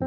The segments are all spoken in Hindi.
Hey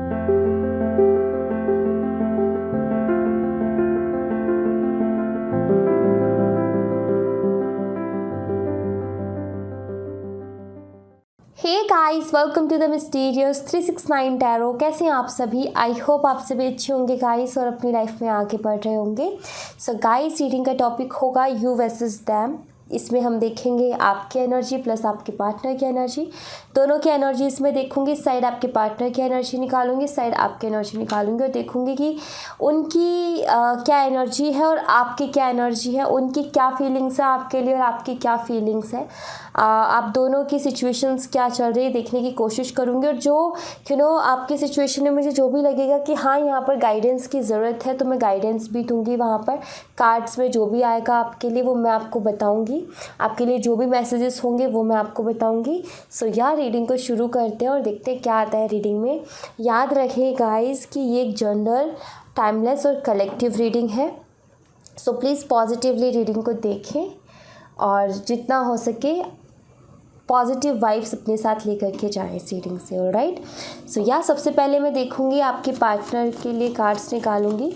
guys, welcome to the mysterious 369 tarot. कैसे हैं आप सभी? आई होप आप सभी अच्छे होंगे गाइस और अपनी लाइफ में आगे बढ़ रहे होंगे। सो गाइस, रीडिंग का टॉपिक होगा यू वर्सेस देम। इसमें हम देखेंगे आपकी एनर्जी प्लस आपके पार्टनर की एनर्जी, दोनों की एनर्जी इसमें देखूंगी। साइड आपके पार्टनर की एनर्जी निकालूंगी, साइड आपकी एनर्जी निकालूंगी और देखूंगी कि उनकी क्या एनर्जी है और आपकी क्या एनर्जी है, उनकी क्या फीलिंग्स है आपके लिए और आपकी क्या फीलिंग्स है। आप दोनों की सिचुएशंस क्या चल रही है देखने की कोशिश करूँगी। और जो आपकी सिचुएशन में मुझे जो भी लगेगा कि हाँ यहाँ पर गाइडेंस की ज़रूरत है तो मैं गाइडेंस भी दूंगी। वहाँ पर कार्ड्स में जो भी आएगा आपके लिए वो मैं आपको बताऊंगी। आपके लिए जो भी मैसेजेस होंगे वो मैं आपको बताऊंगी। सो यार, रीडिंग को शुरू करते हैं और देखते हैं क्या आता है रीडिंग में। याद रखें गाइस कि ये एक जनरल, टाइमलेस और कलेक्टिव रीडिंग है। सो प्लीज़ पॉजिटिवली रीडिंग को देखें और जितना हो सके पॉजिटिव वाइब्स अपने साथ लेकर के जाएं इस रीडिंग से। ऑलराइट, सो या सबसे पहले मैं देखूंगी आपके पार्टनर के लिए कार्ड्स निकालूंगी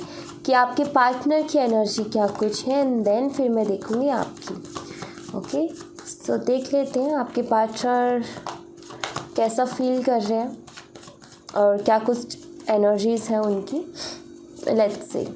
कि आपके पार्टनर की एनर्जी क्या कुछ है, एंड देन फिर मैं देखूंगी आपकी। ओके, सो देख लेते हैं आपके पार्टनर कैसा फील कर रहे हैं और क्या कुछ एनर्जीज़ हैं उनकी। Let's see.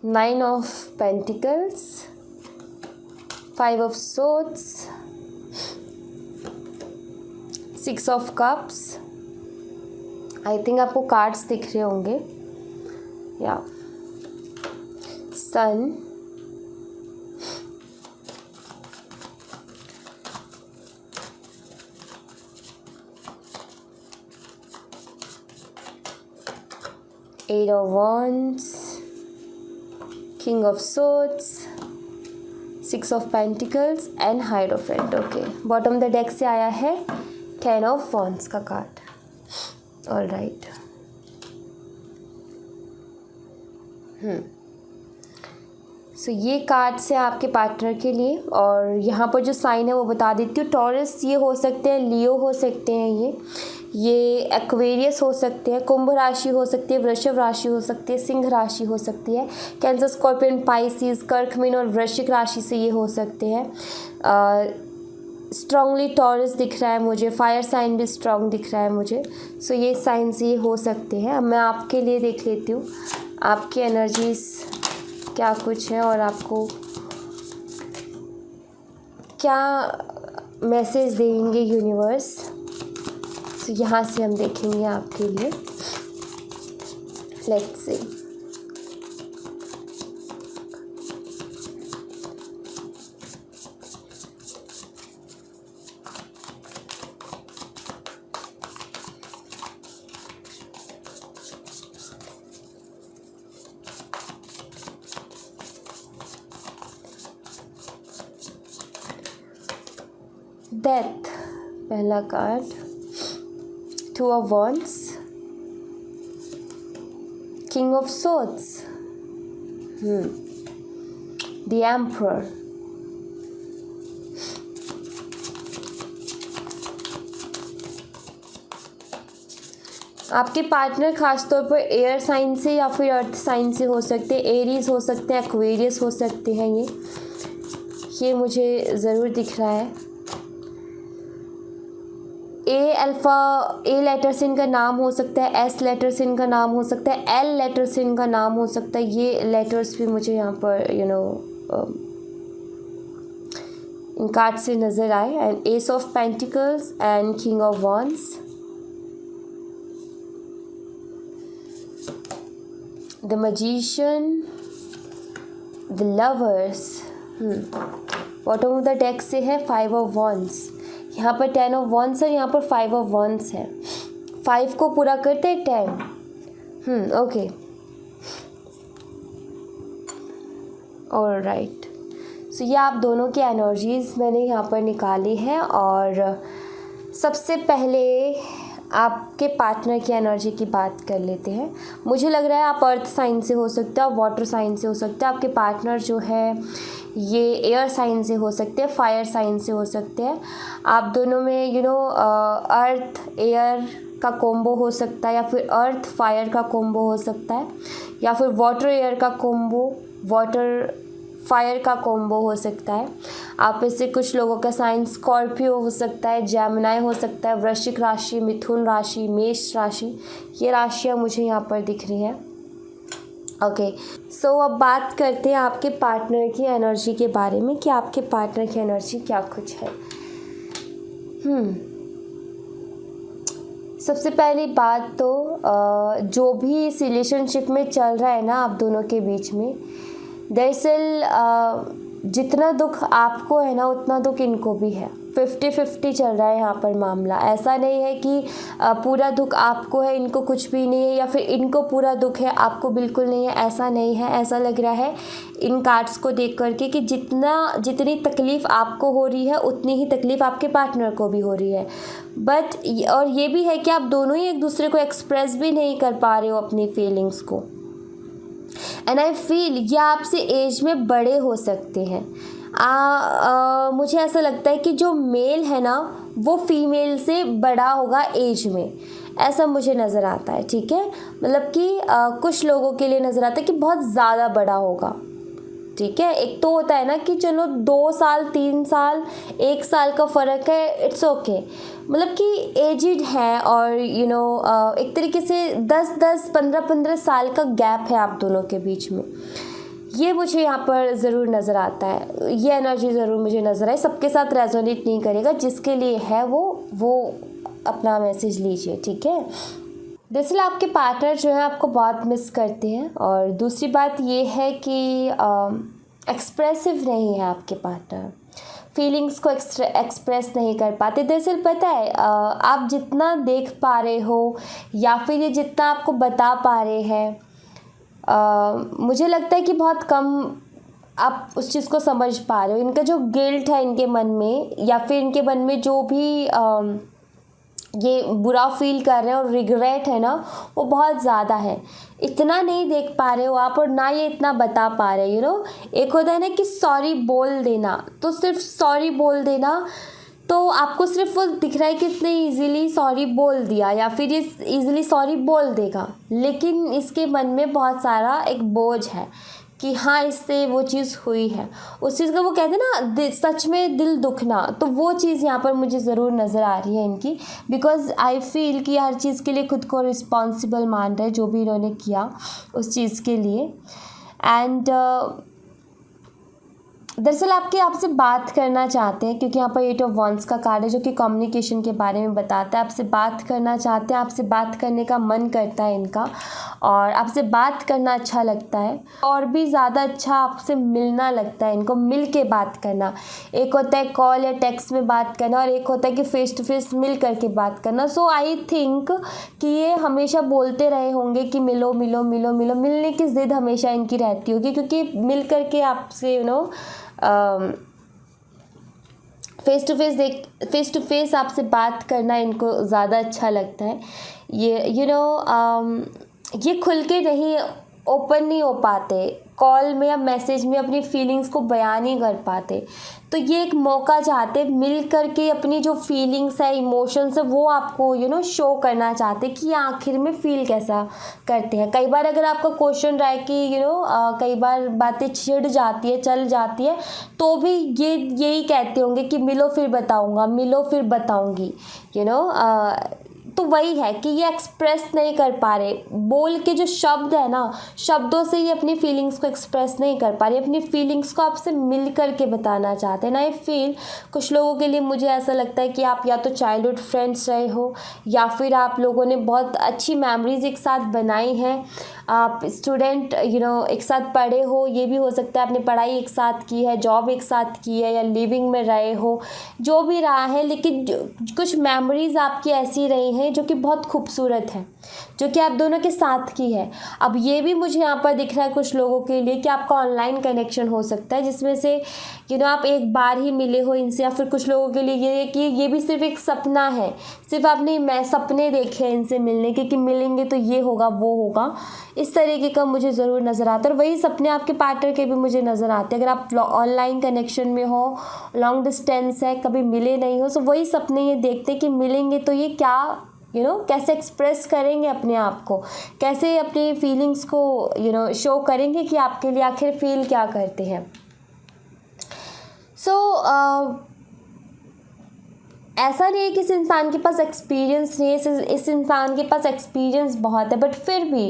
Nine of Pentacles, Five of Swords, Six of Cups। I think आपको कार्ड्स दिख रहे होंगे। या सन, Eight of Wands, King of Swords, Six of Pentacles and Hierophant। Okay, bottom the deck से आया है Ten of Wands का कार्ड। ऑल राइट, सो ये कार्ड्स है आपके पार्टनर के लिए। और यहाँ पर जो साइन है वो बता देती हूँ। टॉरस ये हो सकते हैं, लियो हो सकते हैं, ये एक्वेरियस हो सकते हैं, कुंभ राशि हो सकती है, वृषभ राशि हो सकती है, सिंह राशि हो सकती है, कैंसर, स्कॉर्पियन, पाइसिस, कर्क, मीन और वृश्चिक राशि से ये हो सकते हैं। स्ट्रांगली टॉरस दिख रहा है मुझे, फायर साइन भी स्ट्रांग दिख रहा है मुझे। सो ये साइंस ये हो सकते हैं। अब मैं आपके लिए देख लेती हूँ आपकी एनर्जीज क्या कुछ है और आपको क्या मैसेज देंगे यूनिवर्स। तो यहाँ से हम देखेंगे आपके लिए। Let's see. डेथ पहला card, two of wands, king of swords, the emperor, आपके पार्टनर खासतौर पर एयर साइन से या फिर अर्थ साइन से हो सकते हैं, एरीज हो सकते हैं, एक्वेरियस हो सकते हैं। ये मुझे ज़रूर दिख रहा है। ए लेटर से इनका नाम हो सकता है, एस लेटर से इनका नाम हो सकता है, एल लेटर से इनका नाम हो सकता है। ये लेटर्स भी मुझे यहाँ पर इन कार्ड से नज़र आए। And S of pentacles and king of wands, the magician, the lovers. Bottom of the deck से है फाइव ऑफ वॉन्ड्स, यहाँ पर 10 ऑफ वॉन्ड्स है, यहाँ पर 5 ऑफ वॉन्ड्स है। 5 को पूरा करते हैं 10। Okay, all right. सो ये आप दोनों की एनर्जीज़ मैंने यहाँ पर निकाली हैं। और सबसे पहले आपके पार्टनर की एनर्जी की बात कर लेते हैं। मुझे लग रहा है आप अर्थ साइन से हो सकते हैं, आप वाटर साइन से हो सकते हैं, आपके पार्टनर जो है ये एयर साइन से हो सकते हैं, फायर साइन से हो सकते हैं। आप दोनों में अर्थ एयर का कॉम्बो हो सकता है, या फिर अर्थ फायर का कॉम्बो हो सकता है, या फिर वाटर एयर का कॉम्बो, वाटर फायर का कॉम्बो हो सकता है। आप में से कुछ लोगों का साइन स्कॉर्पियो हो सकता है, जेमिनी हो सकता है, वृश्चिक राशि, मिथुन राशि, मेष राशि, ये राशियाँ मुझे यहाँ पर दिख रही हैं। ओके, सो अब बात करते हैं आपके पार्टनर की एनर्जी के बारे में कि आपके पार्टनर की एनर्जी क्या कुछ है। सबसे पहली बात तो जो भी इस रिलेशनशिप में चल रहा है ना आप दोनों के बीच में, दरअसल जितना दुख आपको है ना उतना दुख इनको भी है। 50-50 चल रहा है यहाँ पर मामला। ऐसा नहीं है कि पूरा दुख आपको है, इनको कुछ भी नहीं है, या फिर इनको पूरा दुख है, आपको बिल्कुल नहीं है। ऐसा नहीं है। ऐसा लग रहा है इन कार्ड्स को देख करके कि जितनी तकलीफ़ आपको हो रही है उतनी ही तकलीफ़ आपके पार्टनर को भी हो रही है। बट और ये भी है कि आप दोनों ही एक दूसरे को एक्सप्रेस भी नहीं कर पा रहे हो अपनी फीलिंग्स को। एंड आई फील ये आपसे एज में बड़े हो सकते हैं। मुझे ऐसा लगता है कि जो मेल है ना वो फीमेल से बड़ा होगा एज में, ऐसा मुझे नज़र आता है। ठीक है, मतलब कि कुछ लोगों के लिए नज़र आता है कि बहुत ज़्यादा बड़ा होगा। ठीक है, एक तो होता है ना कि चलो 2 साल 3 साल 1 साल का फ़र्क है, इट्स ओके, मतलब कि एजिड है। और एक तरीके से 10-10 15-15 साल का गैप है आप दोनों के बीच में। ये मुझे यहाँ पर ज़रूर नज़र आता है, ये एनर्जी ज़रूर मुझे नज़र आए। सबके साथ रेजोनेट नहीं करेगा, जिसके लिए है वो अपना मैसेज लीजिए। ठीक है, दरअसल आपके पार्टनर जो है आपको बहुत मिस करते हैं। और दूसरी बात ये है कि एक्सप्रेसिव नहीं है आपके पार्टनर, फीलिंग्स को एक्सप्रेस नहीं कर पाते। दरअसल पता है आप जितना देख पा रहे हो या फिर ये जितना आपको बता पा रहे हैं, मुझे लगता है कि बहुत कम आप उस चीज़ को समझ पा रहे हो। इनका जो गिल्ट है इनके मन में, या फिर इनके मन में जो भी ये बुरा फील कर रहे हैं और रिग्रेट है ना, वो बहुत ज़्यादा है। इतना नहीं देख पा रहे हो आप, और ना ये इतना बता पा रहे। एक होता है ना कि सॉरी बोल देना, तो सिर्फ सॉरी बोल देना, तो आपको सिर्फ वो दिख रहा है कि इतने इजीली सॉरी बोल दिया, या फिर ये इजीली सॉरी बोल देगा, लेकिन इसके मन में बहुत सारा एक बोझ है कि हाँ इससे वो चीज़ हुई है, उस चीज़ का वो कहते हैं ना सच में दिल दुखना। तो वो चीज़ यहाँ पर मुझे ज़रूर नज़र आ रही है इनकी, बिकॉज़ आई फील कि हर चीज़ के लिए खुद को रिस्पॉन्सिबल मान रहे जो भी इन्होंने किया उस चीज़ के लिए। एंड दरअसल आपसे बात करना चाहते हैं, क्योंकि यहाँ पर 8 ऑफ वॉन्ड्स का कार्ड है जो कि कम्युनिकेशन के बारे में बताता है। आपसे बात करना चाहते हैं, आपसे बात करने का मन करता है इनका, और आपसे बात करना अच्छा लगता है, और भी ज़्यादा अच्छा आपसे मिलना लगता है इनको, मिल के बात करना। एक होता है कॉल या टेक्स्ट में बात करना, और एक होता है कि फ़ेस टू फेस मिल करके बात करना। सो आई थिंक कि ये हमेशा बोलते रहे होंगे कि मिलो मिलो मिलो मिलो, मिलने की ज़िद हमेशा इनकी रहती होगी, क्योंकि मिल करके आपसे फेस टू फेस आपसे बात करना इनको ज़्यादा अच्छा लगता है। ये खुल के नहीं ओपन नहीं हो पाते, कॉल में या मैसेज में अपनी फीलिंग्स को बयान नहीं कर पाते। तो ये एक मौका चाहते, मिल करके अपनी जो फीलिंग्स है, इमोशंस है, वो आपको शो करना चाहते कि आखिर में फ़ील कैसा करते हैं। कई बार अगर आपका क्वेश्चन रहा है कि कई बार बातें छिड़ जाती है, चल जाती है, तो भी ये यही कहते होंगे कि मिलो फिर बताऊँगा, मिलो फिर बताऊँगी। तो वही है कि ये एक्सप्रेस नहीं कर पा रहे, बोल के जो शब्द है ना, शब्दों से ये अपनी फीलिंग्स को एक्सप्रेस नहीं कर पा रहे, अपनी फीलिंग्स को आपसे मिल कर के बताना चाहते हैं ना। आई फील कुछ लोगों के लिए मुझे ऐसा लगता है कि आप या तो चाइल्डहुड फ्रेंड्स रहे हो, या फिर आप लोगों ने बहुत अच्छी मेमोरीज एक साथ बनाई हैं, आप स्टूडेंट एक साथ पढ़े हो, ये भी हो सकता है आपने पढ़ाई एक साथ की है, जॉब एक साथ की है, या लिविंग में रहे हो, जो भी रहा है, लेकिन कुछ मेमोरीज़ आपकी ऐसी रही हैं जो कि बहुत खूबसूरत है, जो कि आप दोनों के साथ की है। अब ये भी मुझे यहाँ पर दिख रहा है कुछ लोगों के लिए कि आपका ऑनलाइन कनेक्शन हो सकता है, जिसमें से आप एक बार ही मिले हो इनसे, या फिर कुछ लोगों के लिए ये कि ये भी सिर्फ एक सपना है, सिर्फ आपने मैं सपने देखे हैं इनसे मिलने के कि मिलेंगे तो ये होगा वो होगा, इस तरीके का मुझे ज़रूर नज़र आता है। और वही सपने आपके पार्टनर के भी मुझे नज़र आते हैं। अगर आप ऑनलाइन कनेक्शन में हो, लॉन्ग डिस्टेंस है, कभी मिले नहीं हो, तो वही सपने ये देखते हैं कि मिलेंगे तो ये क्या कैसे एक्सप्रेस करेंगे अपने आप को, कैसे अपनी फीलिंग्स को शो करेंगे कि आपके लिए आखिर फील क्या करते हैं। ऐसा नहीं है कि इस इंसान के पास एक्सपीरियंस नहीं है, इस इंसान के पास एक्सपीरियंस बहुत है, बट फिर भी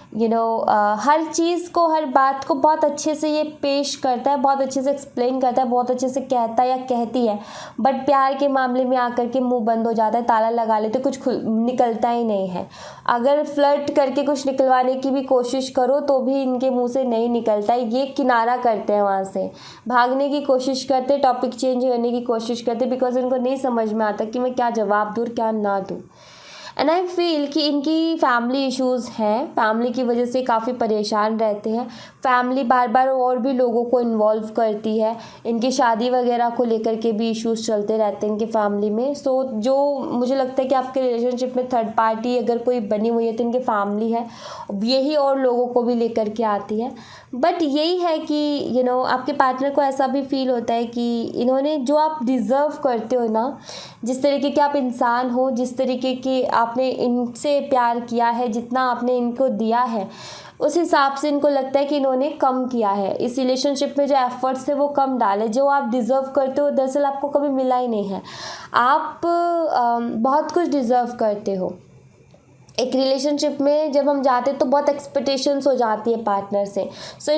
हर चीज़ को, हर बात को बहुत अच्छे से ये पेश करता है, बहुत अच्छे से एक्सप्लेन करता है, बहुत अच्छे से कहता है या कहती है, बट प्यार के मामले में आकर के मुंह बंद हो जाता है, ताला लगा लेते, कुछ निकलता ही नहीं है। अगर फ्लर्ट करके कुछ निकलवाने की भी कोशिश करो तो भी इनके मुंह से नहीं निकलता है, ये किनारा करते हैं, वहाँ से भागने की कोशिश करते, टॉपिक चेंज करने की कोशिश करते, बिकॉज इनको नहीं समझ में आता कि मैं क्या जवाब दूँ क्या ना दूँ। एंड आई फील कि इनकी फैमिली इश्यूज़ हैं, फैमिली की वजह से काफ़ी परेशान रहते हैं, फैमिली बार बार और भी लोगों को इन्वॉल्व करती है, इनकी शादी वगैरह को लेकर के भी इश्यूज़ चलते रहते हैं इनके फैमिली में। सो जो मुझे लगता है कि आपके रिलेशनशिप में थर्ड पार्टी अगर कोई बनी हुई है तो इनकी फैमिली है, यही और लोगों को भी लेकर के आती है। बट यही है कि आपके पार्टनर को ऐसा भी फील होता है कि इन्होंने जो आप डिज़र्व करते हो ना, जिस तरीके के आप इंसान हो, जिस तरीके की आपने इनसे प्यार किया है, जितना आपने इनको दिया है, उस हिसाब से इनको लगता है कि इन्होंने कम किया है इस रिलेशनशिप में, जो एफर्ट्स है वो कम डाले, जो आप डिज़र्व करते हो दरअसल आपको कभी मिला ही नहीं है। आप बहुत कुछ डिज़र्व करते हो। एक रिलेशनशिप में जब हम जाते हैं तो बहुत एक्सपेक्टेशंस हो जाती है पार्टनर से। सो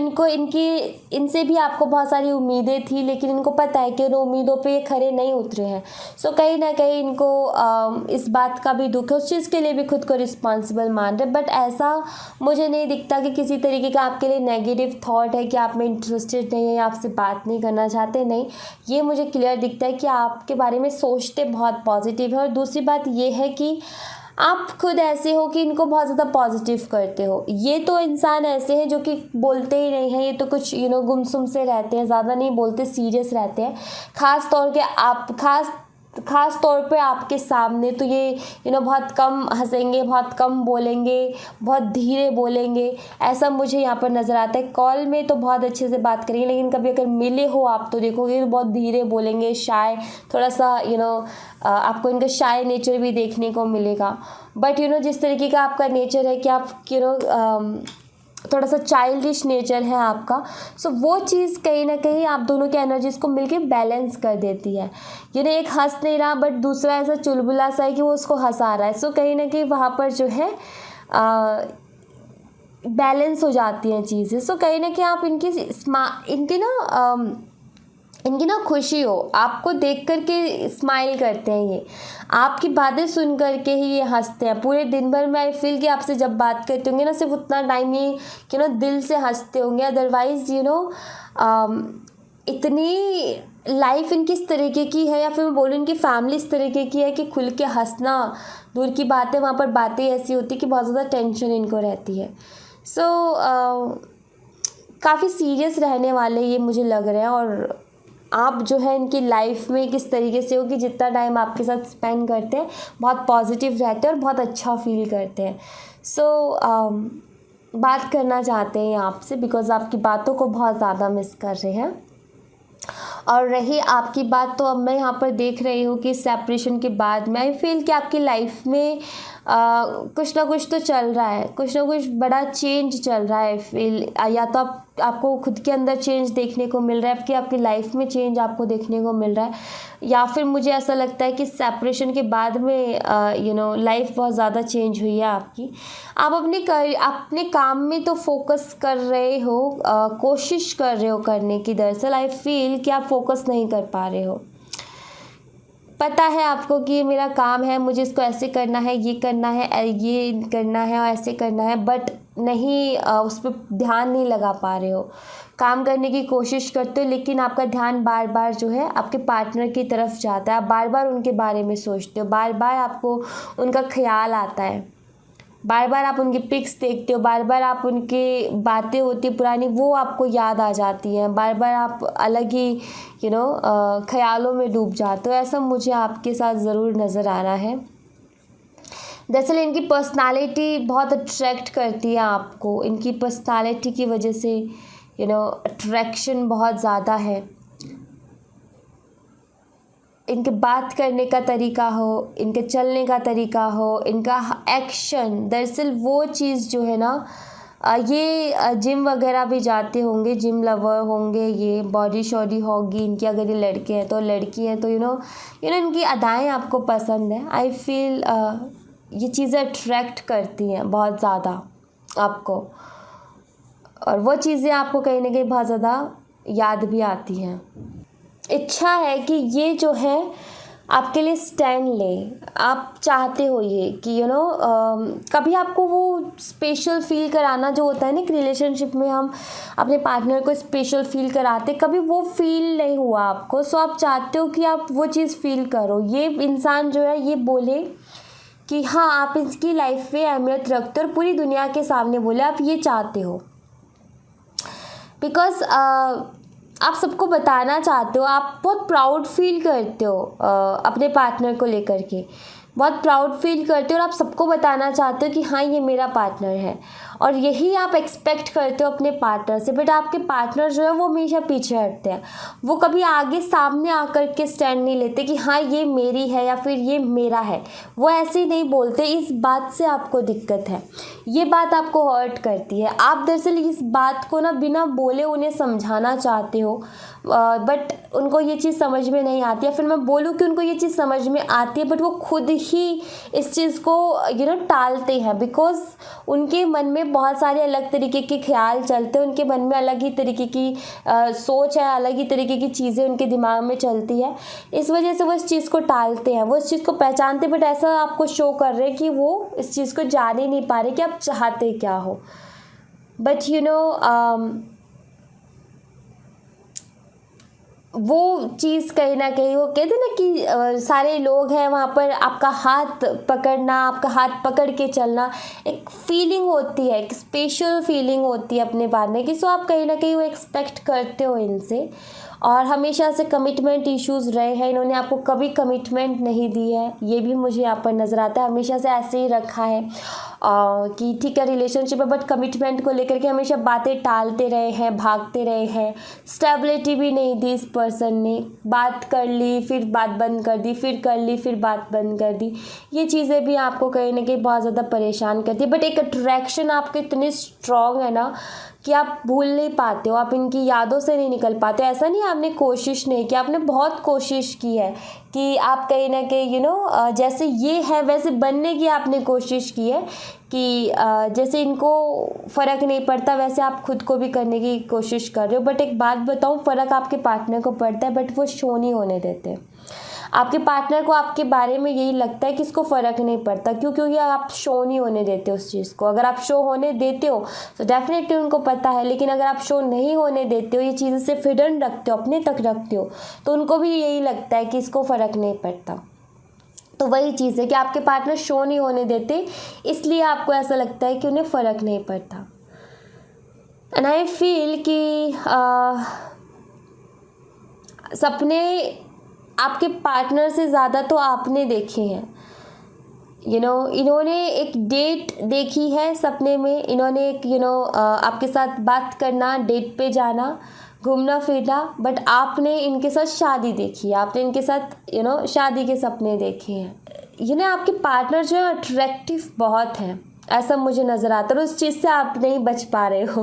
इनसे भी आपको बहुत सारी उम्मीदें थी, लेकिन इनको पता है कि उन उम्मीदों पे ये खरे नहीं उतरे हैं। सो कहीं ना कहीं इनको इस बात का भी दुख है, उस चीज़ के लिए भी खुद को रिस्पॉन्सिबल मान रहे। बट ऐसा मुझे नहीं दिखता कि किसी तरीके का आपके लिए नेगेटिव थॉट है कि आप में इंटरेस्टेड नहीं है या आपसे बात नहीं करना चाहते, नहीं, ये मुझे क्लियर दिखता है कि आपके बारे में सोचते बहुत पॉजिटिव है। और दूसरी बात ये है कि आप खुद ऐसे हो कि इनको बहुत ज़्यादा पॉजिटिव करते हो। ये तो इंसान ऐसे हैं जो कि बोलते ही नहीं हैं, ये तो कुछ गुमसुम से रहते हैं, ज़्यादा नहीं बोलते, सीरियस रहते हैं। ख़ास तौर पे आपके सामने तो ये बहुत कम हंसेंगे, बहुत कम बोलेंगे, बहुत धीरे बोलेंगे, ऐसा मुझे यहाँ पर नज़र आता है। कॉल में तो बहुत अच्छे से बात करेंगे, लेकिन कभी अगर मिले हो आप तो देखोगे बहुत धीरे बोलेंगे, शाय, थोड़ा सा आपको इनका शाय नेचर भी देखने को मिलेगा। बट जिस तरीके का आपका नेचर है कि आप थोड़ा सा चाइल्डिश नेचर है आपका, सो वो चीज़ कहीं ना कहीं आप दोनों के एनर्जीज को मिलके बैलेंस कर देती है। एक हंस नहीं रहा बट दूसरा ऐसा चुलबुला सा है कि वो उसको हंसा रहा है। सो कहीं ना कहीं वहाँ पर जो है बैलेंस हो जाती हैं चीज़ें। सो कहीं ना कहीं आप इनकी ना खुशी हो, आपको देख कर के स्माइल करते हैं, ये आपकी बातें सुन कर के ही ये हंसते हैं। पूरे दिन भर में आई फील कि आपसे जब बात करते होंगे ना, सिर्फ उतना टाइम ये दिल से हंसते होंगे। अदरवाइज़ इतनी लाइफ इनकी इस तरीके की है, या फिर मैं बोलूँ इनकी फैमिली इस तरीके की है कि खुल के हंसना दूर की बात है, वहाँ पर बातें ऐसी होती कि बहुत ज़्यादा टेंशन इनको रहती है। सो काफ़ी सीरियस रहने वाले ये मुझे लग रहे हैं। और आप जो है इनकी लाइफ में किस तरीके से हो कि जितना टाइम आपके साथ स्पेंड करते हैं बहुत पॉजिटिव रहते हैं और बहुत अच्छा फील करते हैं। सो बात करना चाहते हैं आपसे बिकॉज़ आपकी बातों को बहुत ज़्यादा मिस कर रहे हैं। और रही आपकी बात, तो अब मैं यहाँ पर देख रही हूँ कि सेपरेशन के बाद में आई फील कि आपकी लाइफ में कुछ ना कुछ तो चल रहा है, कुछ ना कुछ बड़ा चेंज चल रहा है। फील या तो आपको खुद के अंदर चेंज देखने को मिल रहा है कि आपकी लाइफ में चेंज आपको देखने को मिल रहा है, या फिर मुझे ऐसा लगता है कि सेपरेशन के बाद में लाइफ बहुत ज़्यादा चेंज हुई है आपकी। आप अपने काम में तो फोकस कर रहे हो, कोशिश कर रहे हो करने की, दरअसल आई फील कि आप फोकस नहीं कर पा रहे हो। पता है आपको कि ये मेरा काम है, मुझे इसको ऐसे करना है, ये करना है, ये करना है और ऐसे करना है, बट नहीं उस पर ध्यान नहीं लगा पा रहे हो, काम करने की कोशिश करते हो लेकिन आपका ध्यान बार बार जो है आपके पार्टनर की तरफ जाता है, आप बार बार उनके बारे में सोचते हो, बार बार आपको उनका ख्याल आता है, बार बार आप उनकी पिक्स देखते हो, बार बार आप उनकी बातें होती पुरानी वो आपको याद आ जाती हैं, बार बार आप अलग ही ख्यालों में डूब जाते हो। ऐसा मुझे आपके साथ ज़रूर नज़र आ रहा है। दरअसल इनकी पर्सनालिटी बहुत अट्रैक्ट करती है आपको, इनकी पर्सनालिटी की वजह से अट्रैक्शन बहुत ज़्यादा है। इनके बात करने का तरीका हो, इनके चलने का तरीका हो, इनका एक्शन, दरअसल वो चीज़ जो है ना, ये जिम वगैरह भी जाते होंगे, जिम लवर होंगे, ये बॉडी शॉडी होगी इनकी, अगर ये लड़के हैं तो, लड़की हैं तो इनकी अदाएँ आपको पसंद है। आई फील ये चीज़ें अट्रैक्ट करती हैं बहुत ज़्यादा आपको, और वो चीज़ें आपको कहीं ना कहीं बहुत ज़्यादा याद भी आती हैं। इच्छा है कि ये जो है आपके लिए स्टैंड ले, आप चाहते हो ये कि कभी आपको वो स्पेशल फील कराना जो होता है ना, कि रिलेशनशिप में हम अपने पार्टनर को स्पेशल फील कराते, कभी वो फील नहीं हुआ आपको, सो आप चाहते हो कि आप वो चीज़ फील करो। ये इंसान जो है ये बोले कि हाँ आप इसकी लाइफ में अहमियत रखते हो, और पूरी दुनिया के सामने बोले आप ये चाहते हो, बिकॉज़ आप सबको बताना चाहते हो, आप बहुत प्राउड फील करते हो अपने पार्टनर को लेकर के, बहुत प्राउड फील करते हो, और आप सबको बताना चाहते हो कि हाँ ये मेरा पार्टनर है, और यही आप एक्सपेक्ट करते हो अपने पार्टनर से। बट आपके पार्टनर जो है वो हमेशा पीछे हटते हैं, वो कभी आगे सामने आकर के स्टैंड नहीं लेते कि हाँ ये मेरी है या फिर ये मेरा है, वो ऐसे ही नहीं बोलते। इस बात से आपको दिक्कत है, ये बात आपको हर्ट करती है। आप दरअसल इस बात को ना बिना बोले उन्हें समझाना चाहते हो, बट उनको ये चीज़ समझ में नहीं आती है। फिर मैं बोलूँ कि उनको ये चीज़ समझ में आती है, बट वो खुद ही इस चीज़ को टालते हैं, बिकॉज़ उनके मन में बहुत सारे अलग तरीके के ख्याल चलते हैं, उनके मन में अलग ही तरीके की सोच है, अलग ही तरीके की चीज़ें उनके दिमाग में चलती है। इस वजह से वो इस चीज़ को टालते हैं, वो इस चीज़ को पहचानते, बट ऐसा आपको शो कर रहे हैं कि वो इस चीज़ को जान ही नहीं पा रहे कि आप चाहते क्या हो। बट वो चीज़ कहीं ना कहीं, वो कहते हैं ना कि सारे लोग हैं वहाँ पर, आपका हाथ पकड़ना, आपका हाथ पकड़ के चलना एक फीलिंग होती है, एक स्पेशल फीलिंग होती है अपने पार्टनर की। सो आप कहीं ना कहीं वो एक्सपेक्ट करते हो इनसे, और हमेशा से कमिटमेंट इश्यूज़ रहे हैं, इन्होंने आपको कभी कमिटमेंट नहीं दी है, ये भी मुझे यहाँ पर नज़र आता है। हमेशा से ऐसे ही रखा है कि ठीक है रिलेशनशिप है, बट कमिटमेंट को लेकर के हमेशा बातें टालते रहे हैं, भागते रहे हैं, स्टेबिलिटी भी नहीं दी इस पर्सन ने, बात कर ली फिर बात बंद कर दी, फिर कर ली फिर बात बंद कर दी। ये चीज़ें भी आपको कहीं ना कहीं बहुत ज़्यादा परेशान करती है। बट एक अट्रैक्शन आपके इतनी स्ट्रॉन्ग है ना कि आप भूल नहीं पाते हो, आप इनकी यादों से नहीं निकल पाते। ऐसा नहीं आपने कोशिश नहीं की, आपने बहुत कोशिश की है कि आप कहीं ना कहीं जैसे ये है वैसे बनने की आपने कोशिश की है, कि जैसे इनको फ़र्क नहीं पड़ता वैसे आप खुद को भी करने की कोशिश कर रहे हो। बट एक बात बताऊँ, फ़र्क आपके पार्टनर को पड़ता है, बट वो शो नहीं होने देते। आपके पार्टनर को आपके बारे में यही लगता है कि इसको फ़र्क नहीं पड़ता, क्यों? क्योंकि आप शो नहीं होने देते उस चीज़ को। अगर आप शो होने देते हो तो डेफिनेटली उनको पता है, लेकिन अगर आप शो नहीं होने देते हो, ये चीज़ें सिर्फ हिडन रखते हो, अपने तक रखते हो, तो उनको भी यही लगता है कि इसको फ़र्क नहीं पड़ता। तो वही चीज़ है कि आपके पार्टनर शो नहीं होने देते, इसलिए आपको ऐसा लगता है कि उन्हें फ़र्क नहीं पड़ता। एंड आई फील कि सपने आपके पार्टनर से ज़्यादा तो आपने देखे हैं। इन्होंने एक डेट देखी है सपने में, इन्होंने एक आपके साथ बात करना, डेट पे जाना, घूमना फिरना, बट आपने इनके साथ शादी देखी है, आपने इनके साथ शादी के सपने देखे हैं। आपके पार्टनर जो है अट्रैक्टिव बहुत है, ऐसा मुझे नज़र आता है, और उस चीज़ से आप नहीं बच पा रहे हो।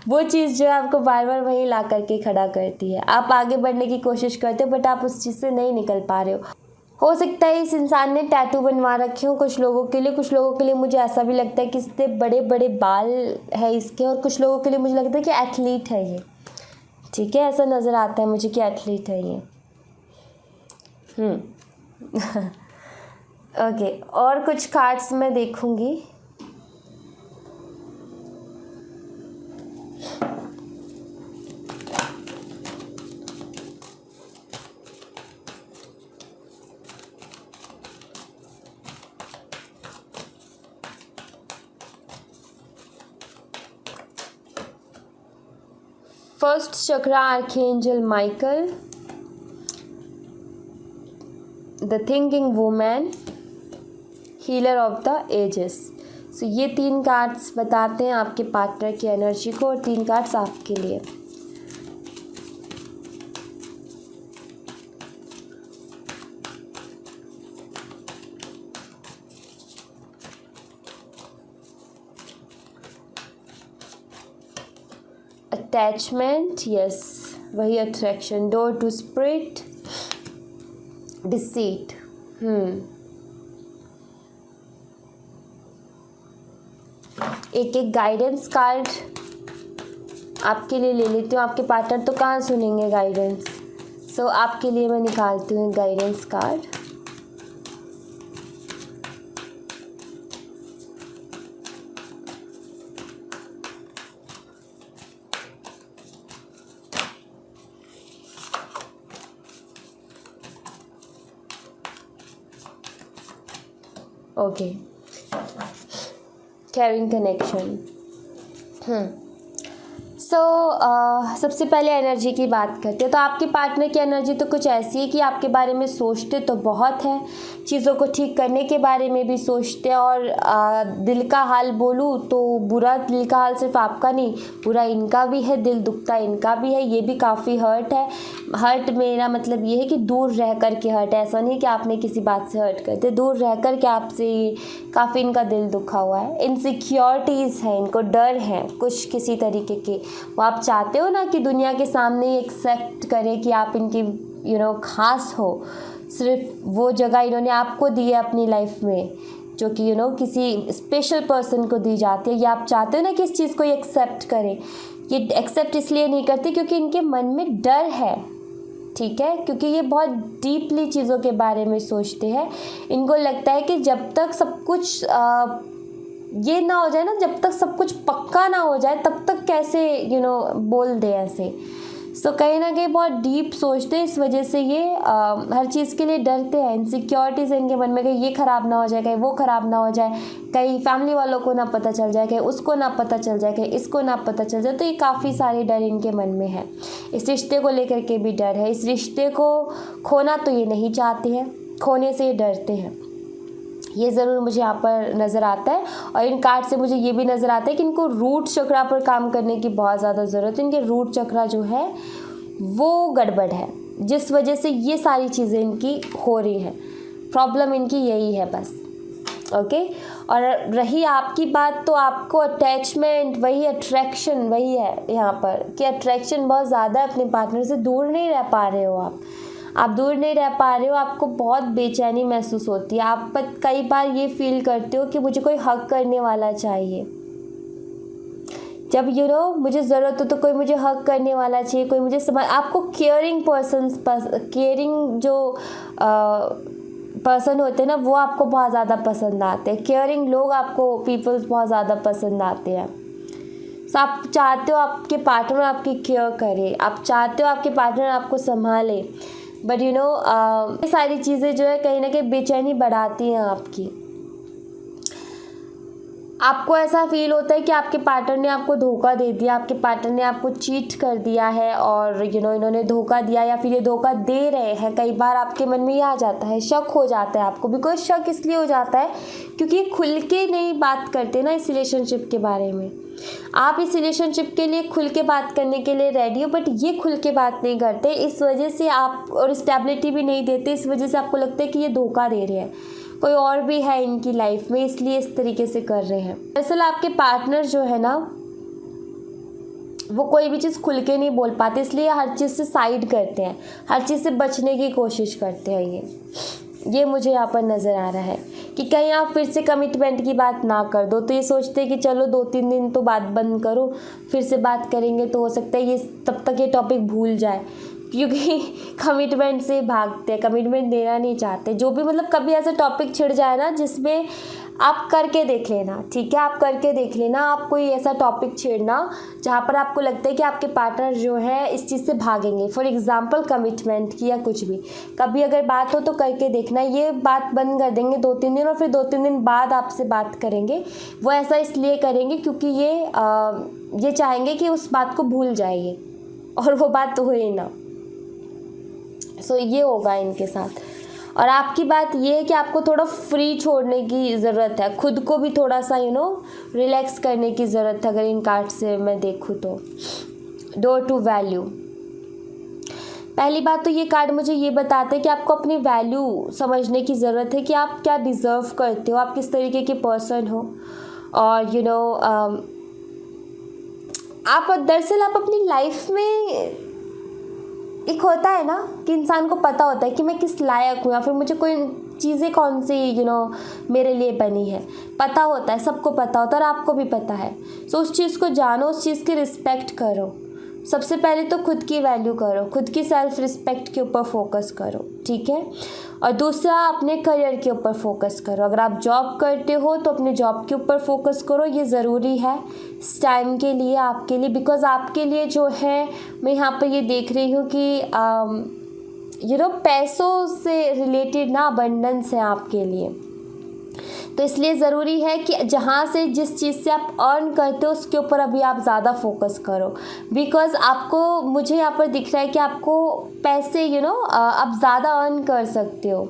वो चीज़ जो है आपको बार बार वहीं ला करके खड़ा करती है। आप आगे बढ़ने की कोशिश करते हो, बट आप उस चीज़ से नहीं निकल पा रहे हो सकता है इस इंसान ने टैटू बनवा रखे हो कुछ लोगों के लिए, कुछ लोगों के लिए मुझे ऐसा भी लगता है कि इससे बड़े बड़े बाल है इसके, और कुछ लोगों के लिए मुझे लगता है कि एथलीट है ये। ठीक है, ऐसा नज़र आता है मुझे कि एथलीट है ये। ओके, और कुछ कार्ड्स मैं देखूंगी। First chakra archangel Michael, the thinking woman, healer of the ages. So ये 3 कार्ड्स बताते हैं आपके पार्टनर की एनर्जी को और 3 कार्ड्स आपके लिए। अटैचमेंट, यस, वही attraction, door to spirit, deceit. एक गाइडेंस कार्ड आपके लिए ले लेती हूँ। आपके पार्टनर तो कहाँ सुनेंगे गाइडेंस, सो आपके लिए मैं निकालती हूँ एक guidance card. Okay, caring connection. So सबसे पहले एनर्जी की बात करते हैं। तो आपके पार्टनर की एनर्जी तो कुछ ऐसी है कि आपके बारे में सोचते तो बहुत है, चीज़ों को ठीक करने के बारे में भी सोचते हैं, और दिल का हाल बोलूँ तो बुरा दिल का हाल सिर्फ आपका नहीं, बुरा इनका भी है, दिल दुखता इनका भी है, ये भी काफ़ी हर्ट है। हर्ट मेरा मतलब ये है कि दूर रह कर के हर्ट है, ऐसा नहीं कि आपने किसी बात से हर्ट करते, दूर रह कर के आपसे काफ़ी इनका दिल दुखा हुआ है। इनसिक्योरिटीज़ हैं, इनको डर है कुछ किसी तरीके के। वो आप चाहते हो ना कि दुनिया के सामने एक्सेप्ट करें कि आप इनकी खास हो, सिर्फ वो जगह इन्होंने आपको दी है अपनी लाइफ में जो कि किसी स्पेशल पर्सन को दी जाती है। ये आप चाहते हो ना कि इस चीज़ को ये एक्सेप्ट करें। ये एक्सेप्ट इसलिए नहीं करते क्योंकि इनके मन में डर है, ठीक है, क्योंकि ये बहुत डीपली चीज़ों के बारे में सोचते हैं। इनको लगता है कि जब तक सब कुछ ये ना हो जाए ना, जब तक सब कुछ पक्का ना हो जाए तब तक कैसे बोल दे ऐसे। सो कहीं ना कहीं बहुत डीप सोचते हैं, इस वजह से ये हर चीज़ के लिए डरते हैं। इनसिक्योरिटीज़ इनके मन में, कहीं ये ख़राब ना हो जाए, कहीं वो ख़राब ना हो जाए, कहीं फैमिली वालों को ना पता चल जाए, कहीं उसको ना पता चल जाए, कहीं इसको ना पता चल जाए। तो ये काफ़ी सारे डर इनके मन में है। इस रिश्ते को लेकर के भी डर है। इस रिश्ते को खोना तो ये नहीं चाहते हैं, खोने से ये डरते हैं। ये ज़रूर मुझे यहाँ पर नज़र आता है। और इन कार्ड से मुझे ये भी नज़र आता है कि इनको रूट चक्रा पर काम करने की बहुत ज़्यादा ज़रूरत है। इनके रूट चक्रा जो है वो गड़बड़ है, जिस वजह से ये सारी चीज़ें इनकी हो रही हैं। प्रॉब्लम इनकी यही है बस। ओके, और रही आपकी बात, तो आपको अटैचमेंट, वही अट्रैक्शन, वही है यहाँ पर कि अट्रैक्शन बहुत ज़्यादा है अपने पार्टनर से। दूर नहीं रह पा रहे हो आप दूर नहीं रह पा रहे हो। आपको बहुत बेचैनी महसूस होती है। आप कई बार ये फील करते हो कि मुझे कोई हक करने वाला चाहिए। जब मुझे ज़रूरत हो तो कोई मुझे हक करने वाला चाहिए, कोई मुझे समझ। आपको केयरिंग केयरिंग जो पर्सन होते हैं ना, वो आपको बहुत ज़्यादा पसंद आते हैं। केयरिंग लोग आपको, पीपल्स बहुत ज़्यादा पसंद आते हैं। तो आप चाहते हो आपके पार्टनर आपकी केयर करे, आप चाहते हो आपके पार्टनर आपको संभाले, बट ये सारी चीज़ें जो है कहीं ना कहीं बेचैनी बढ़ाती हैं आपकी। आपको ऐसा फील होता है कि आपके पार्टनर ने आपको धोखा दे दिया, आपके पार्टनर ने आपको चीट कर दिया है, और इन्होंने धोखा दिया या फिर ये धोखा दे रहे हैं। कई बार आपके मन में ये आ जाता है, शक हो जाता है आपको। बिकॉज शक इसलिए हो जाता है क्योंकि ये खुल के नहीं बात करते ना इस रिलेशनशिप के बारे में। आप इस रिलेशनशिप के लिए खुल के बात करने के लिए रेडी हो, बट ये खुल के बात नहीं करते। इस वजह से आप, और स्टेबिलिटी भी नहीं देते, इस वजह से आपको लगता है कि ये धोखा दे रहे हैं, कोई और भी है इनकी लाइफ में, इसलिए इस तरीके से कर रहे हैं। दरअसल आपके पार्टनर जो है ना, वो कोई भी चीज़ खुल के नहीं बोल पाते, इसलिए हर चीज़ से साइड करते हैं, हर चीज़ से बचने की कोशिश करते हैं। ये मुझे यहाँ पर नज़र आ रहा है कि कहीं आप फिर से कमिटमेंट की बात ना कर दो, तो ये सोचते हैं कि चलो 2-3 दिन तो बात बंद करो, फिर से बात करेंगे तो हो सकता है ये तब तक ये टॉपिक भूल जाए, क्योंकि कमिटमेंट से भागते हैं, कमिटमेंट देना नहीं चाहते। जो भी मतलब कभी ऐसा टॉपिक छिड़ जाए ना जिसमें आप करके देख लेना, ठीक है, आप करके देख लेना, आप कोई ऐसा टॉपिक छेड़ना जहाँ पर आपको लगता है कि आपके पार्टनर जो है इस चीज़ से भागेंगे। फॉर एग्जांपल कमिटमेंट की या कुछ भी, कभी अगर बात हो तो करके देखना। ये बात बंद कर देंगे 2-3 दिन और फिर 2-3 दिन बाद आपसे बात करेंगे। वो ऐसा इसलिए करेंगे क्योंकि ये चाहेंगे कि उस बात को भूल जाइए, और वो बात तो हुई ना। सो ये होगा इनके साथ। और आपकी बात ये है कि आपको थोड़ा फ्री छोड़ने की ज़रूरत है, खुद को भी थोड़ा सा रिलैक्स करने की ज़रूरत है। अगर इन कार्ड से मैं देखूँ तो डोर टू वैल्यू, पहली बात तो ये कार्ड मुझे ये बताता है कि आपको अपनी वैल्यू समझने की ज़रूरत है कि आप क्या डिज़र्व करते हो, आप किस तरीके के पर्सन हो। और आप दरअसल आप अपनी लाइफ में, एक होता है ना कि इंसान को पता होता है कि मैं किस लायक हूँ, या फिर मुझे कोई चीज़ें कौन सी मेरे लिए बनी है, पता होता है, सबको पता होता है और आपको भी पता है। सो उस चीज़ को जानो, उस चीज़ की रिस्पेक्ट करो। सबसे पहले तो खुद की वैल्यू करो, खुद की सेल्फ रिस्पेक्ट के ऊपर फोकस करो, ठीक है। और दूसरा, अपने करियर के ऊपर फोकस करो। अगर आप जॉब करते हो तो अपने जॉब के ऊपर फोकस करो, ये ज़रूरी है इस टाइम के लिए, आपके लिए। बिकॉज़ आपके लिए जो है, मैं यहाँ पर ये देख रही हूँ कि पैसों से रिलेटेड ना अबंडेंस है आपके लिए। तो इसलिए ज़रूरी है कि जहाँ से, जिस चीज़ से आप अर्न करते हो उसके ऊपर अभी आप ज़्यादा फोकस करो। बिकॉज़ आपको, मुझे यहाँ पर दिख रहा है कि आपको पैसे आप ज़्यादा अर्न कर सकते हो।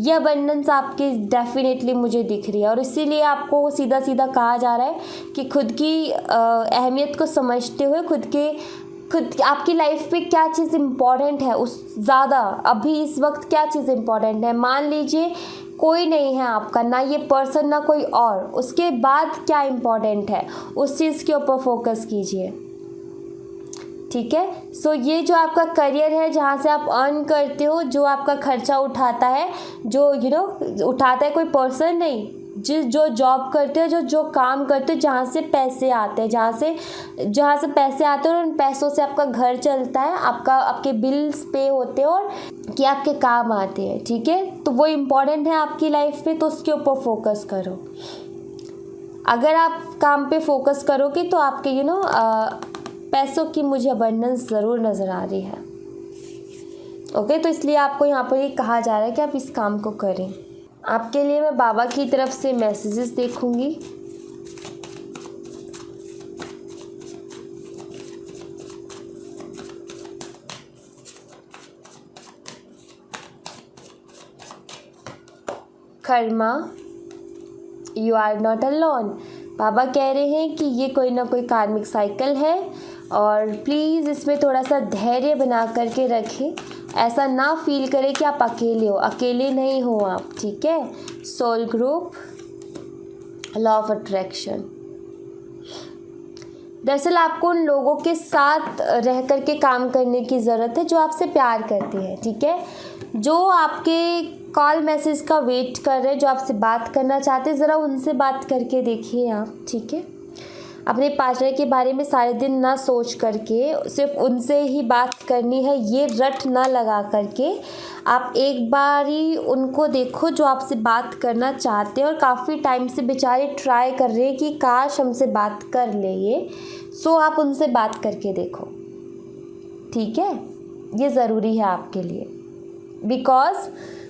यह अबंडेंस आपकी डेफिनेटली मुझे दिख रही है। और इसीलिए आपको सीधा सीधा कहा जा रहा है कि खुद की अहमियत को समझते हुए, खुद आपकी लाइफ पे क्या चीज़ इम्पॉर्टेंट है, उस ज़्यादा अभी इस वक्त क्या चीज़ इम्पॉर्टेंट है। मान लीजिए कोई नहीं है आपका, ना ये पर्सन ना कोई और, उसके बाद क्या इम्पॉर्टेंट है, उस चीज़ के ऊपर फोकस कीजिए, ठीक है। सो ये जो आपका करियर है, जहाँ से आप अर्न करते हो, जो आपका खर्चा उठाता है, जो उठाता है कोई पर्सन नहीं, जो जॉब करते हो, जो काम करते हो, जहाँ से पैसे आते हैं, जहाँ से पैसे आते हैं और उन पैसों से आपका घर चलता है, आपके बिल्स पे होते हैं और कि आपके काम आते हैं, ठीक है। तो वो इम्पॉर्टेंट है आपकी लाइफ में, तो उसके ऊपर फोकस करो। अगर आप काम पे फोकस करोगे तो आपके पैसों की मुझे अबंडेंस ज़रूर नज़र आ रही है। ओके, तो इसलिए आपको यहाँ पर ये कहा जा रहा है कि आप इस काम को करें। आपके लिए मैं बाबा की तरफ से मैसेजेस देखूंगी। Karma, you are not alone. बाबा कह रहे हैं कि ये कोई ना कोई कार्मिक साइकिल है और प्लीज़ इसमें थोड़ा सा धैर्य बना करके रखें। ऐसा ना फील करें कि आप अकेले हो, अकेले नहीं हो आप, ठीक है। Soul group, law of attraction. दरअसल आपको उन लोगों के साथ रह कर के काम करने की ज़रूरत है जो आपसे प्यार करते हैं, ठीक है। जो आपके कॉल मैसेज का वेट कर रहे हैं, जो आपसे बात करना चाहते हैं, ज़रा उनसे बात करके देखिए आप, ठीक है। अपने पार्टनर के बारे में सारे दिन ना सोच करके सिर्फ उनसे ही बात करनी है, ये रट ना लगा करके आप एक बार ही उनको देखो जो आपसे बात करना चाहते हैं और काफ़ी टाइम से बेचारे ट्राई कर रहे हैं कि काश हमसे बात कर ले ये। सो आप उनसे बात करके देखो, ठीक है। ये ज़रूरी है आपके लिए, बिकॉज़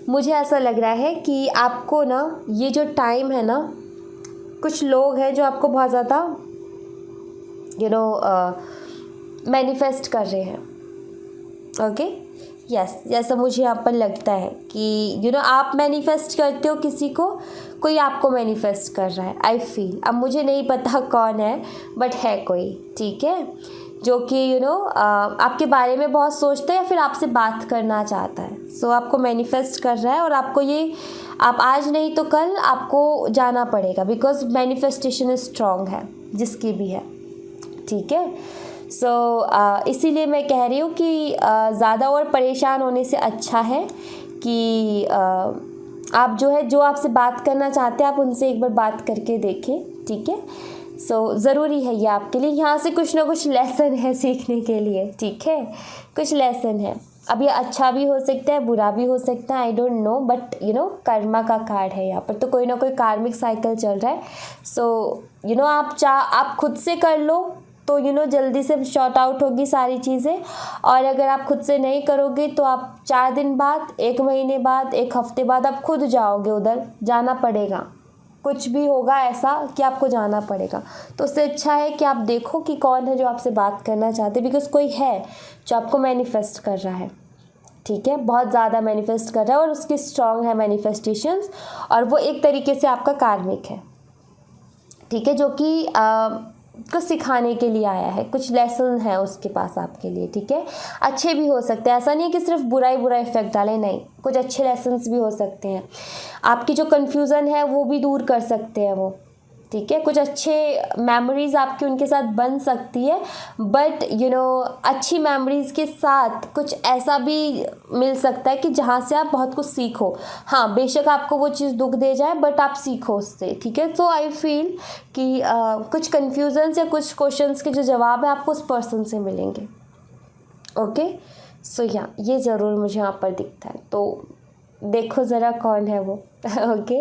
मुझे ऐसा लग रहा है कि आपको ना ये जो टाइम है ना, कुछ लोग हैं जो आपको बहुत ज़्यादा मैनिफेस्ट कर रहे हैं। ओके, यस, जैसा मुझे यहाँ पर लगता है कि आप मैनिफेस्ट करते हो किसी को, कोई आपको मैनिफेस्ट कर रहा है। आई फील, अब मुझे नहीं पता कौन है, बट है कोई, ठीक है, जो कि आपके बारे में बहुत सोचता है या फिर आपसे बात करना चाहता है। सो आपको मैनिफेस्ट कर रहा है और आपको ये, आप आज नहीं तो कल आपको जाना पड़ेगा, बिकॉज मैनिफेस्टेशन स्ट्रॉन्ग है जिसकी भी है, ठीक है। सो इसीलिए मैं कह रही हूँ कि ज़्यादा और परेशान होने से अच्छा है कि आप जो आपसे बात करना चाहते हैं, आप उनसे एक बार बात करके देखें, ठीक है। सो ज़रूरी है ये आपके लिए, यहाँ से कुछ ना कुछ लेसन है सीखने के लिए, ठीक है, कुछ लेसन है। अब ये अच्छा भी हो सकता है, बुरा भी हो सकता है, I don't know, but Karma का कार्ड है यहाँ पर, तो कोई ना कोई कार्मिक साइकिल चल रहा है। सो आप खुद से कर लो तो जल्दी से शॉर्ट आउट होगी सारी चीज़ें, और अगर आप खुद से नहीं करोगे तो आप 4 दिन बाद, 1 महीने बाद, 1 हफ्ते बाद आप खुद जाओगे, उधर जाना पड़ेगा, कुछ भी होगा ऐसा कि आपको जाना पड़ेगा। तो उससे अच्छा है कि आप देखो कि कौन है जो आपसे बात करना चाहते, बिकॉज़ कोई है जो आपको मैनिफेस्ट कर रहा है, ठीक है, बहुत ज़्यादा मैनिफेस्ट कर रहा है और उसकी स्ट्रॉन्ग है मैनिफेस्टेशंस, और वो एक तरीके से आपका कार्मिक है, ठीक है, जो कि कुछ सिखाने के लिए आया है, कुछ लेसन है उसके पास आपके लिए, ठीक है। अच्छे भी हो सकते हैं, ऐसा नहीं है कि सिर्फ बुरा इफेक्ट डाले, नहीं, कुछ अच्छे लेसन्स भी हो सकते हैं। आपकी जो कन्फ्यूज़न है वो भी दूर कर सकते हैं वो, ठीक है। कुछ अच्छे मेमोरीज़ आपकी उनके साथ बन सकती है, बट अच्छी मेमोरीज़ के साथ कुछ ऐसा भी मिल सकता है कि जहाँ से आप बहुत कुछ सीखो। हाँ, बेशक आपको वो चीज़ दुख दे जाए, बट आप सीखो उससे, ठीक है। तो आई फील कि कुछ कन्फ्यूजन्स या कुछ क्वेश्चंस के जो जवाब है आपको उस पर्सन से मिलेंगे। ओके, सो या ये ज़रूर मुझे यहाँ पर दिखता है, तो देखो ज़रा कौन है वो। ओके,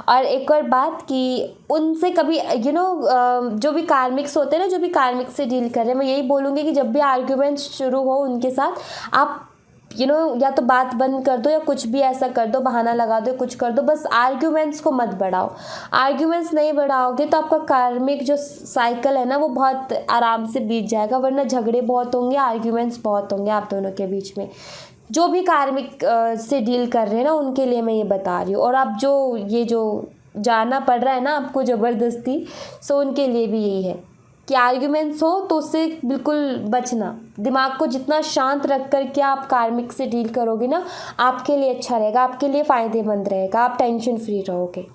और एक और बात कि उनसे कभी जो भी कार्मिक्स होते हैं ना, जो भी कार्मिक से डील कर रहे हैं, मैं यही बोलूँगी कि जब भी आर्ग्यूमेंट्स शुरू हो उनके साथ, आप या तो बात बंद कर दो या कुछ भी ऐसा कर दो, बहाना लगा दो, कुछ कर दो, बस आर्ग्यूमेंट्स को मत बढ़ाओ। आर्ग्यूमेंट्स नहीं बढ़ाओगे तो आपका कार्मिक जो साइकिल है ना वो बहुत आराम से बीत जाएगा, वरना झगड़े बहुत होंगे, आर्ग्यूमेंट्स बहुत होंगे आप दोनों के बीच में। जो भी कार्मिक से डील कर रहे हैं ना उनके लिए मैं ये बता रही हूँ, और आप जो जानना पड़ रहा है ना आपको ज़बरदस्ती, सो उनके लिए भी यही है कि आर्ग्यूमेंट्स हो तो उससे बिल्कुल बचना। दिमाग को जितना शांत रख कर के आप कार्मिक से डील करोगे ना, आपके लिए अच्छा रहेगा, आपके लिए फ़ायदेमंद रहेगा, आप टेंशन फ्री रहोगे।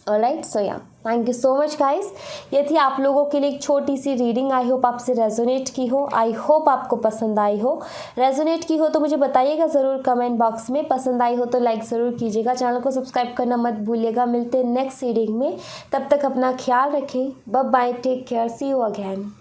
ऑलराइट, सो या thank you so much guys. ये थी आप लोगों के लिए एक छोटी सी रीडिंग। आई होप आपसे रेजोनेट की हो, आई होप आपको पसंद आई हो। रेजोनेट की हो तो मुझे बताइएगा ज़रूर कमेंट बॉक्स में। पसंद आई हो तो लाइक ज़रूर कीजिएगा, चैनल को सब्सक्राइब करना मत भूलिएगा। मिलते हैं नेक्स्ट रीडिंग में, तब तक अपना ख्याल रखें। Bye bye, take care, see you again.